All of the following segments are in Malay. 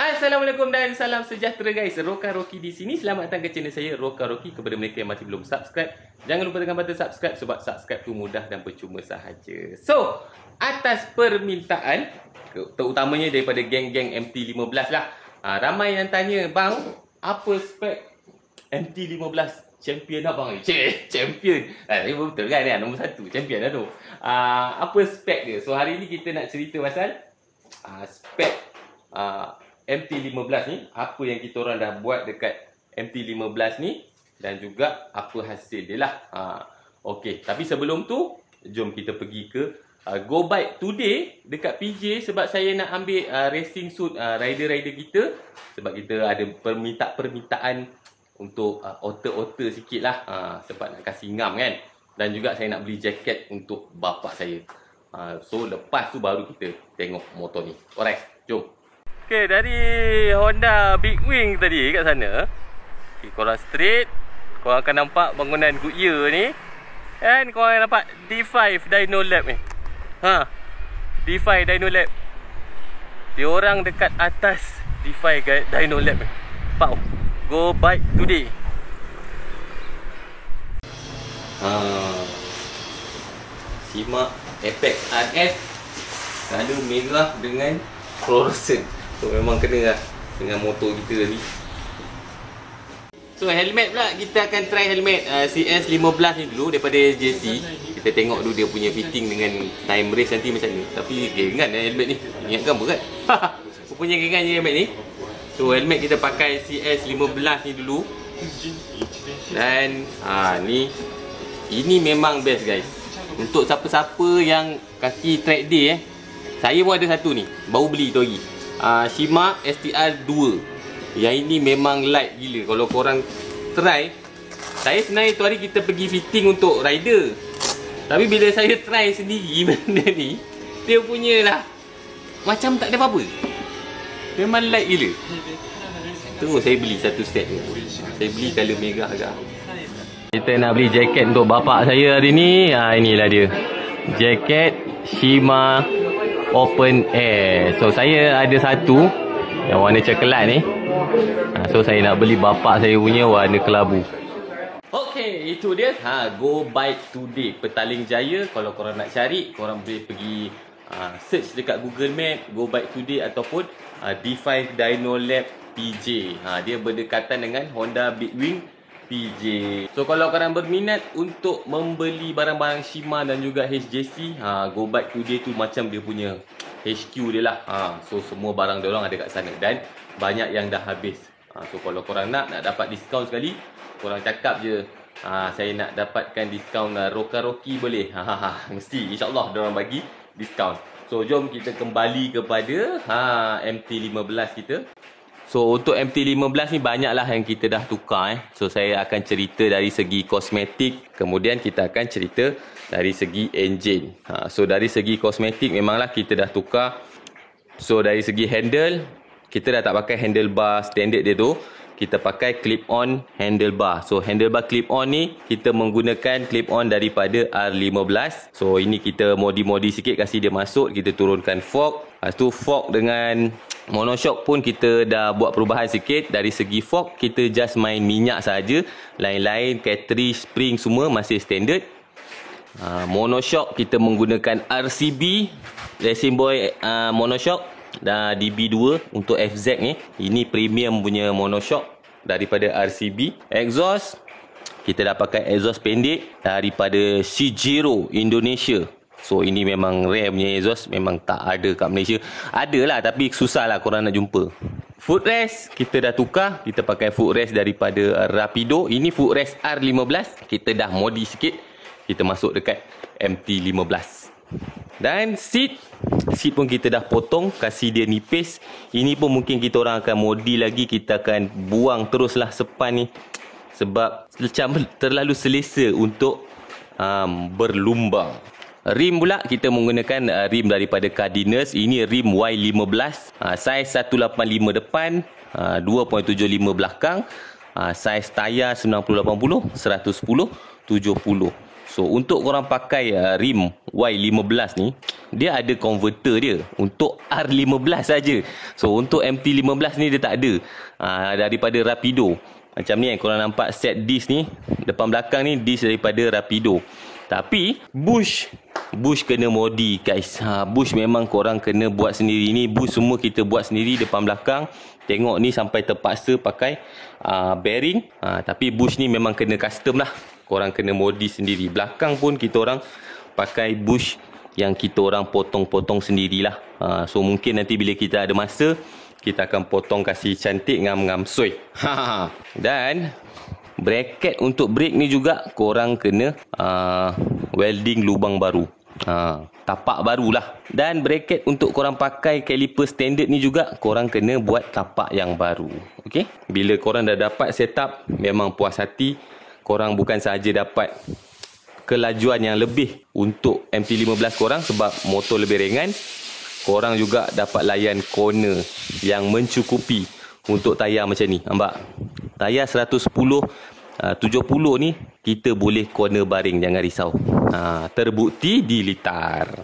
Assalamualaikum dan salam sejahtera guys. Roka Rocky di sini. Selamat datang ke channel saya Roka Rocky. Kepada mereka yang masih belum subscribe, jangan lupa tekan button subscribe sebab subscribe tu mudah dan percuma sahaja. So, atas permintaan terutamanya daripada geng-geng MT15 lah. Ramai yang tanya, bang, apa spek MT15 champion abang ni? Champion. Betul kan, nombor 1 champion lah tu. Apa spek dia? So hari ni kita nak cerita pasal spek MT15 ni, apa yang kita orang dah buat dekat MT15 ni dan juga apa hasil dia lah. Okey, tapi sebelum tu jom kita pergi ke Go Bike Today dekat PJ sebab saya nak ambil racing suit rider-rider kita sebab kita ada permintaan untuk otter-otter sikit lah sebab nak kasih ngam kan, dan juga saya nak beli jaket untuk bapak saya. So lepas tu baru kita tengok motor ni. Alright, jom. Okay, dari Honda Big Wing tadi kat sana, okay, korang straight, korang akan nampak bangunan Goodyear ni. Dan korang nampak D5 Dyno Lab ni. D5 Dyno Lab. Dia orang dekat atas D5 Dyno Lab ni. Nampak? Go Bike Today. Simak Apex RS ada merah dengan fluorescent. So memang kena lah dengan motor kita ni. So helmet pula, kita akan try helmet CS15 ni dulu daripada SJC. Kita tengok dulu dia punya fitting dengan time race nanti macam ni. Tapi gengan helmet ni, ingatkan berat. Punya gengan je helmet ni. So helmet kita pakai CS15 ni dulu. Dan ni, ini memang best guys. Untuk siapa-siapa yang kaki track day saya pun ada satu ni, baru beli tu lagi. Shima STR 2. Yang ini memang light gila. Kalau korang try, saya sebenarnya tu hari kita pergi fitting untuk rider. Tapi bila saya try sendiri benda ni, dia punya lah macam tak ada apa-apa. Memang light gila. Tunggu saya beli satu set ni. Saya beli colour merah agak. Kita nak beli jaket untuk bapak saya hari ni. Inilah dia, jaket Shima Open Air. So saya ada satu yang warna coklat ni. So saya nak beli bapak saya punya warna kelabu. Okey, itu dia. Go Bike Today Petaling Jaya. Kalau korang nak cari, korang boleh pergi search dekat Google Map Go Bike Today ataupun D5 Dyno Lab PJ. Dia berdekatan dengan Honda Big Wing PJ. So kalau korang berminat untuk membeli barang-barang Shima dan juga HJC, Go Bike Today tu macam dia punya HQ dia lah. So semua barang dia orang ada kat sana dan banyak yang dah habis. So kalau korang nak dapat diskaun sekali, korang cakap je, saya nak dapatkan diskaun Roka Rocky, boleh. Mesti insyaAllah dia orang bagi diskaun. So jom kita kembali kepada MT15 kita. So untuk MT15 ni banyaklah yang kita dah tukar. So saya akan cerita dari segi kosmetik, kemudian kita akan cerita dari segi engine. So dari segi kosmetik memanglah kita dah tukar. So dari segi handle, kita dah tak pakai handlebar standard dia tu. Kita pakai clip-on handlebar. So handlebar clip-on ni kita menggunakan clip-on daripada R15. So ini kita modi-modi sikit, kasih dia masuk, kita turunkan fork. Lepas tu fork dengan monoshock pun kita dah buat perubahan sikit. Dari segi fork kita just main minyak saja. Lain-lain cartridge, spring semua masih standard. Monoshock kita menggunakan RCB Racing Boy monoshock dan DB2 untuk FZ ni. Ini premium punya monoshock daripada RCB. Exhaust kita dah pakai exhaust pendek daripada Shijiro Indonesia. So ini memang rare punya exhaust, memang tak ada kat Malaysia. Ada lah tapi susah lah korang nak jumpa. Footrest kita dah tukar, kita pakai footrest daripada Rapido. Ini footrest R15, kita dah modi sikit, kita masuk dekat MT15. Dan seat pun kita dah potong, kasih dia nipis. Ini pun mungkin kita orang akan modi lagi, kita akan buang teruslah sepan ni sebab macam terlalu selesa untuk berlumbang. Rim pula kita menggunakan rim daripada Cardinals. Ini rim Y15, saiz 185 depan, 2.75 belakang, saiz tayar 90-80, 110-70. So untuk korang pakai rim Y15 ni, dia ada converter dia untuk R15 saja. So untuk MT15 ni dia tak ada. Daripada Rapido. Macam ni korang nampak set disc ni, depan belakang ni disc daripada Rapido. Tapi bush kena modi guys. Bush memang korang kena buat sendiri. Ni bush semua kita buat sendiri depan belakang. Tengok ni sampai terpaksa pakai bearing. Tapi bush ni memang kena custom lah. Korang kena modi sendiri. Belakang pun kita orang pakai bush yang kita orang potong-potong sendirilah. So mungkin nanti bila kita ada masa, kita akan potong kasih cantik ngam-ngam soy. Dan bracket untuk brake ni juga korang kena welding lubang baru. Tapak barulah. Dan bracket untuk korang pakai caliper standard ni juga korang kena buat tapak yang baru. Okey? Bila korang dah dapat setup, memang puas hati. Korang bukan sahaja dapat kelajuan yang lebih untuk MT15 korang sebab motor lebih ringan, korang juga dapat layan corner yang mencukupi untuk tayar macam ni. Nampak? Tayar 110 70 ni kita boleh corner baring, jangan risau. Terbukti di Litar.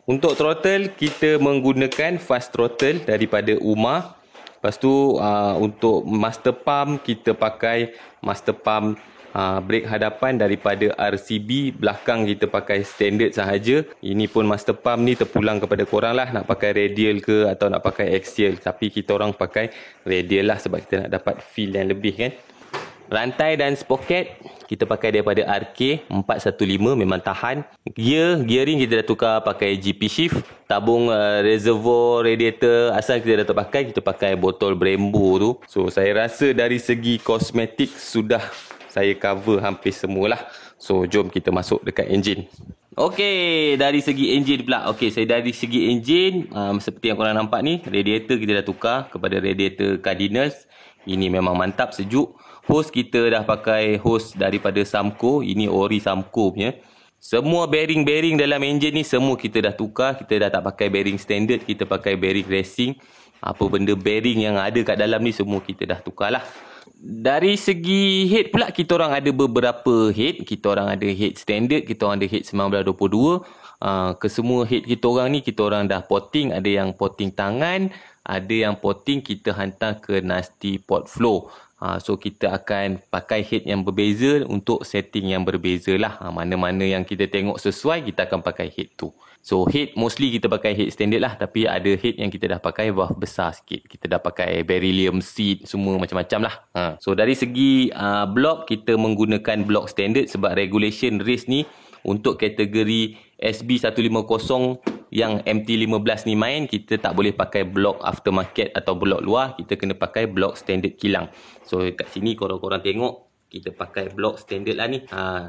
Untuk throttle kita menggunakan fast throttle daripada Uma. Lepas tu untuk master pump kita pakai master pump brake hadapan daripada RCB. Belakang kita pakai standard sahaja. Ini pun master pump ni terpulang kepada korang lah, nak pakai radial ke atau nak pakai axial. Tapi kita orang pakai radial lah sebab kita nak dapat feel yang lebih kan. Rantai dan sprocket kita pakai daripada RK 415, memang tahan. Gearing kita dah tukar pakai GP shift. Tabung reservoir radiator asal kita dah tak pakai, kita pakai botol Brembo tu. So saya rasa dari segi kosmetik sudah saya cover hampir semualah. So jom kita masuk dekat enjin. Okey, dari segi enjin pula. Okey, saya dari segi enjin seperti yang korang nampak ni, radiator kita dah tukar kepada radiator Cardinals. Ini memang mantap, sejuk. Hose kita dah pakai hose daripada Samco. Ini ori Samco punya. Semua bearing-bearing dalam enjin ni semua kita dah tukar. Kita dah tak pakai bearing standard, kita pakai bearing racing. Apa benda bearing yang ada kat dalam ni semua kita dah tukar lah. Dari segi head pula, kita orang ada beberapa head. Kita orang ada head standard, kita orang ada head 1922. Kesemua head kita orang ni kita orang dah potting. Ada yang potting tangan, ada yang potting kita hantar ke nasty pot flow. So kita akan pakai head yang berbeza untuk setting yang berbeza lah. Mana-mana yang kita tengok sesuai, kita akan pakai head tu. So head mostly kita pakai head standard lah. Tapi ada head yang kita dah pakai valve besar sikit. Kita dah pakai beryllium seat, semua macam-macam lah. So dari segi block, kita menggunakan block standard sebab regulation race ni untuk kategori SB150 yang MT15 ni main, kita tak boleh pakai blok aftermarket atau blok luar. Kita kena pakai blok standard kilang. So kat sini korang-korang tengok, kita pakai blok standard lah ni.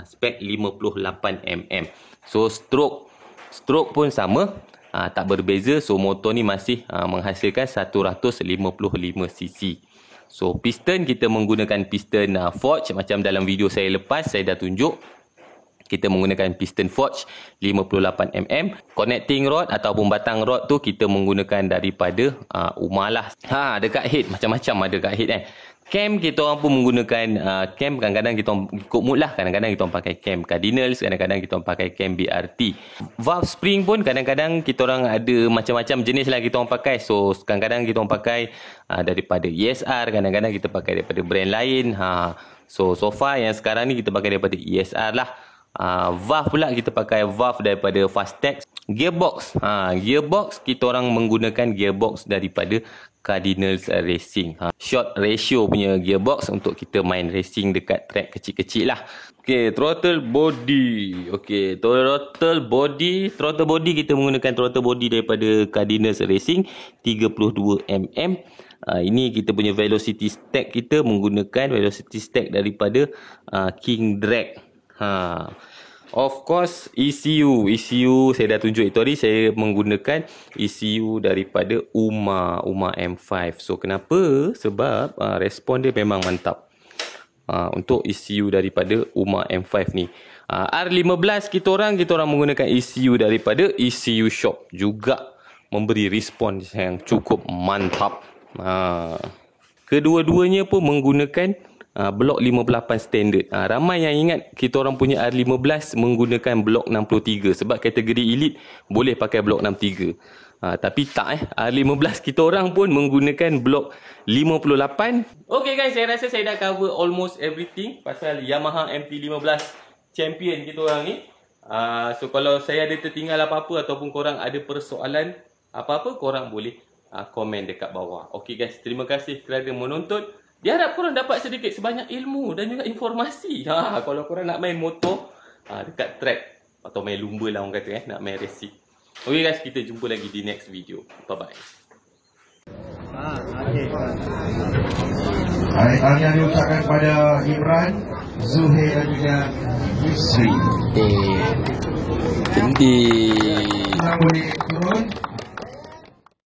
Spek 58mm. So stroke pun sama, tak berbeza. So motor ni masih menghasilkan 155cc. So piston kita menggunakan piston Forge. Macam dalam video saya lepas saya dah tunjuk, kita menggunakan piston Forge 58mm. Connecting rod ataupun batang rod tu kita menggunakan daripada Uma lah. Dekat head macam-macam ada dekat head kan. Cam kita orang pun menggunakan cam. Kadang-kadang kita orang ikut mood lah. Kadang-kadang kita orang pakai cam Cardinals, kadang-kadang kita orang pakai cam BRT. Valve spring pun kadang-kadang kita orang ada macam-macam jenis lah kita orang pakai. So kadang-kadang kita orang pakai daripada ESR, kadang-kadang kita pakai daripada brand lain. So far yang sekarang ni kita pakai daripada ESR lah. Valve pula kita pakai valve daripada Fastex. Gearbox, gearbox kita orang menggunakan gearbox daripada Cardinals Racing. Short ratio punya gearbox untuk kita main racing dekat track kecil-kecil lah. Okay, throttle body. Okay, throttle body kita menggunakan throttle body daripada Cardinals Racing 32mm. Ini kita punya velocity stack, kita menggunakan velocity stack daripada King Drag. Of course ECU saya dah tunjuk itu tadi. Saya menggunakan ECU daripada Uma M5. So kenapa? Sebab respon dia memang mantap untuk ECU daripada Uma M5 ni. R15 kita orang menggunakan ECU daripada ECU Shop, juga memberi respon yang cukup mantap. Kedua-duanya pun menggunakan blok 58 standard. Ramai yang ingat kita orang punya R15 menggunakan blok 63 sebab kategori elite boleh pakai blok 63. Tapi tak R15 kita orang pun menggunakan blok 58. Okay guys, saya rasa saya dah cover almost everything pasal Yamaha MT-15 champion kita orang ni. So kalau saya ada tertinggal apa-apa ataupun korang ada persoalan apa-apa, korang boleh komen dekat bawah. Okay guys, terima kasih kerana menonton. Diharap korang dapat sedikit sebanyak ilmu dan juga informasi. Kalau korang nak main motor dekat track atau main lumba lah orang kata, nak main racing. Okay guys, kita jumpa lagi di next video. Bye bye. Tahniah diucapkan kepada Imran, Zuhair dan juga Yusri. Cantik. Boleh turun.